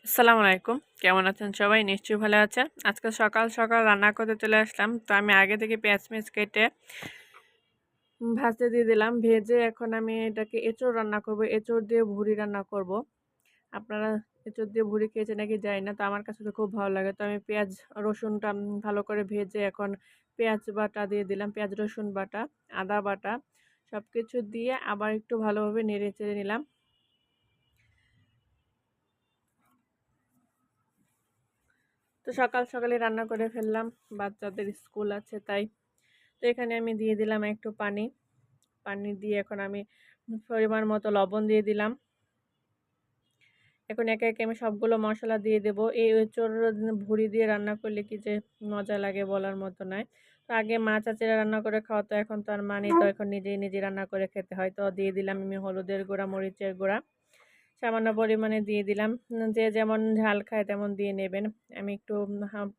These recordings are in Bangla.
আসসালামু আলাইকুম। কেমন আছেন সবাই? নিশ্চয়ই ভালো আছেন। আজকে সকাল সকাল রান্না করতে চলে আসলাম। তো আমি আগে থেকে পেঁয়াজ কেটে ভাজতে দিয়ে দিলাম। ভেজে এখন আমি এটাকে এঁচোড় রান্না করব। এঁচোড় দিয়ে ভুড়ি রান্না করব। আপনারা এঁচোড় দিয়ে ভুড়ি খেয়েছেন নাকি জানি না। তো আমার কাছে তো খুব ভালো লাগে। তো আমি পেঁয়াজ রসুনটা ভালো করে ভেজে এখন পেঁয়াজ বাটা দিয়ে দিলাম। পেঁয়াজ রসুন বাটা, আদা বাটা সবকিছু দিয়ে আবার একটু ভালোভাবে নেড়ে চেড়ে নিলাম। তো সকাল সকালে রান্না করে ফেললাম, বাচ্চাদের স্কুল আছে তাই। তো এখানে আমি দিয়ে দিলাম একটু পানি। পানি দিয়ে এখন আমি পরিমাণ মতো লবণ দিয়ে দিলাম। এখন একে একে আমি সবগুলো মশলা দিয়ে দেব। এই এঁচোড় ভুড়ি দিয়ে রান্না করলে কি যে মজা লাগে বলার মতো নয়। তো আগে মা চাচিরা রান্না করে খাওয়াতো, এখন তো আর মানি, তো এখন নিজেই নিজে রান্না করে খেতে হয়। তো দিয়ে দিলাম আমি হলুদের গুঁড়া, মরিচের গুঁড়া সামান্য পরিমাণে দিয়ে দিলাম। যে যেমন ঝাল খায় তেমন দিয়ে নেবেন। আমি একটু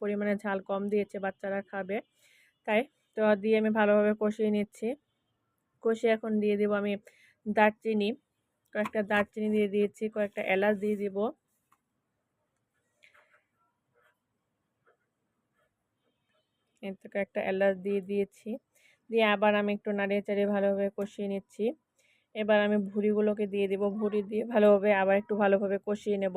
পরিমাণে ঝাল কম দিয়েছি, বাচ্চারা খাবে তাই। তো দিয়ে আমি ভালোভাবে কষিয়ে নিচ্ছি। কষিয়ে এখন দিয়ে দিব আমি দারচিনি, কয়েকটা দারচিনি দিয়ে দিয়েছি, কয়েকটা এলাচ দিয়ে দিব। এর থেকে একটা এলাচ দিয়ে দিয়েছি। দিয়ে আবার আমি একটু নাড়িয়ে চাড়িয়ে ভালোভাবে কষিয়ে নিচ্ছি। এবার আমি ভুঁড়িগুলোকে দিয়ে দিব। ভুঁড়ি দিয়ে ভালোভাবে আবার একটু ভালোভাবে কষিয়ে নেব।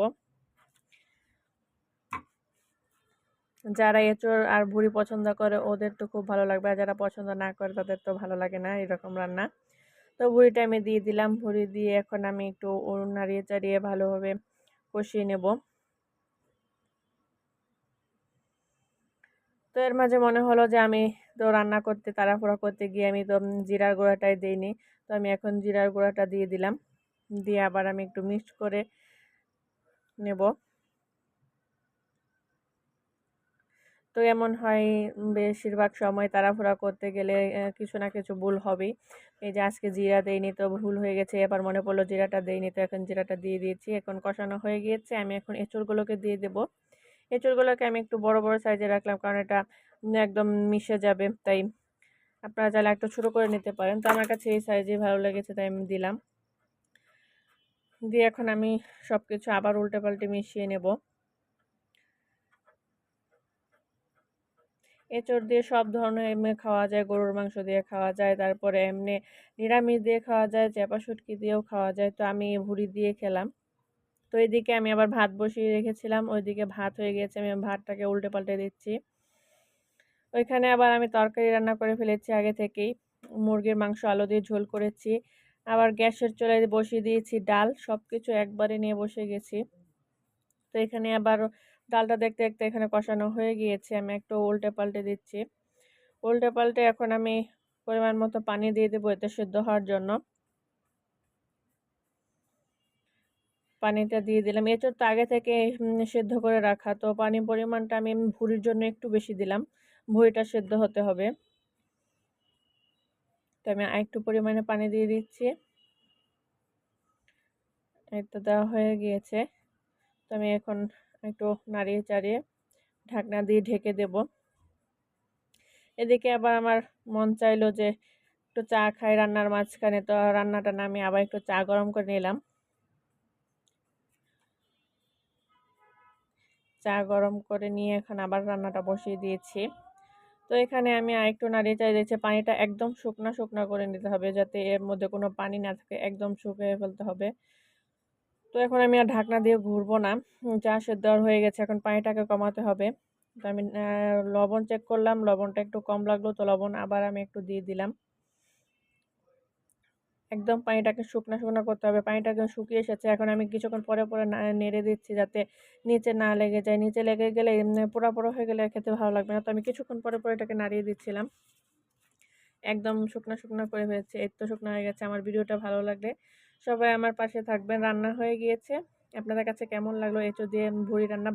যারা এঁচোড় আর ভুঁড়ি পছন্দ করে ওদের তো খুব ভালো লাগবে, আর যারা পছন্দ না করে তাদের তো ভালো লাগে না এরকম রান্না। তো ভুঁড়িটা আমি দিয়ে দিলাম। ভুঁড়ি দিয়ে এখন আমি একটু নাড়িয়ে চাড়িয়ে ভালোভাবে কষিয়ে নেব। তো এর মাঝে মনে হলো যে আমি তো রান্না করতে তাড়াহুড়া করতে গিয়ে আমি তো জিরার গুঁড়াটাই দিইনি। তো আমি এখন জিরার গুঁড়াটা দিয়ে দিলাম। দিয়ে আবার আমি একটু মিক্সড করে নেব। তো এমন হয় বেশিরভাগ সময় তাড়াহুড়া করতে গেলে কিছু না কিছু ভুল হবেই। এই যে আজকে জিরা দেইনি, তো ভুল হয়ে গেছে। এবার মনে পড়লো জিরাটা দেইনি, তো এখন জিরাটা দিয়ে দিয়েছি। এখন কষানো হয়ে গিয়েছে, আমি এখন এঁচড়গুলোকে দিয়ে দেব। এঁচড়গুলোকে আমি একটু বড় বড় সাইজে রাখলাম, কারণ এটা একদম মিশে যাবে তাই। আপনারা চাইলে একটু ছোটো করে নিতে পারেন, তো আমার কাছে এই সাইজে ভালো লেগেছে তাই আমি দিলাম। দিয়ে এখন আমি সব কিছু আবার উল্টে পাল্টে মিশিয়ে নেব। এঁচড় দিয়ে সব ধরনের এমনি খাওয়া যায়, গরুর মাংস দিয়ে খাওয়া যায়, তারপরে এমনি নিরামিষ দিয়ে খাওয়া যায়, চাপা শুটকি দিয়েও খাওয়া যায়। তো আমি ভুড়ি দিয়ে খেলাম। তো এদিকে আমি আবার ভাত বসিয়ে রেখেছিলাম, ওইদিকে ভাত হয়ে গেছে, আমি ভাতটাকে উল্টে পাল্টে দিচ্ছি। ওইখানে আবার আমি তরকারি রান্না করে ফেলেছি আগে থেকেই। মুরগির মাংস আলু দিয়ে ঝোল করেছি। আবার গ্যাসের চুলায় বসিয়ে দিয়েছি ডাল, সব কিছু একবারে নিয়ে বসে গেছি। তো এখানে আবার ডালটা দেখতে দেখতে এখানে কষানো হয়ে গিয়েছে, আমি একটু উল্টে পাল্টে দিচ্ছি। উল্টে পাল্টে এখন আমি পরিমাণ মতো পানি দিয়ে দেবো এতে সেদ্ধ হওয়ার জন্য। পানিটা দিয়ে দিলাম। এঁচোড় তো আগে থেকে সেদ্ধ করে রাখা, তো পানির পরিমাণটা আমি ভুঁড়ির জন্য একটু বেশি দিলাম। ভুঁড়িটা সেদ্ধ হতে হবে, তো আমি আরেকটু পরিমাণে পানি দিয়ে দিচ্ছি। এই তো দেওয়া হয়ে গিয়েছে। তো আমি এখন একটু নাড়িয়ে চাড়িয়ে ঢাকনা দিয়ে ঢেকে দেব। এদিকে আবার আমার মন চাইলো যে একটু চা খাই রান্নার মাঝখানে, তো রান্নাটা নামিয়ে আবার একটু চা গরম করে নিলাম। চা গরম করে নিয়ে এখন আবার রান্নাটা বসিয়ে দিয়েছি। তো এখানে আমি আরেকটু নাড়িয়ে চাড়িয়ে দিয়েছি। পানিটা একদম শুকনা শুকনা করে নিতে হবে, যাতে এর মধ্যে কোনো পানি না থাকে, একদম শুকিয়ে ফেলতে হবে। তো এখন আমি আর ঢাকনা দিয়ে ঘুরবো না, চা সেদ্ধ হয়ে গেছে, এখন পানিটাকে কমাতে হবে। তো আমি লবণ চেক করলাম, লবণটা একটু কম লাগলো, তো লবণ আবার আমি একটু দিয়ে দিলাম। একদম পানিটাকে শুকনা শুকনা করতে হবে। পানিটাকে শুকিয়ে এসেছে, এখন আমি কিছুক্ষণ পরে পরে নেড়ে দিচ্ছি যাতে নিচে না লেগে যায়। নিচে লেগে গেলে পোড়া পোড়া হয়ে গেলে খেতে ভালো লাগবে না। তো আমি কিছুক্ষণ পরে পরে এটাকে নাড়িয়ে দিচ্ছিলাম। একদম শুকনা শুকনা করে ফেলেছি। এই তো শুকনো হয়ে গেছে। আমার ভিডিওটা ভালো লাগলে সবাই আমার পাশে থাকবেন। রান্না হয়ে গিয়েছে। আপনাদের কাছে কেমন লাগলো এঁচোড় দিয়ে ভুড়ি রান্না?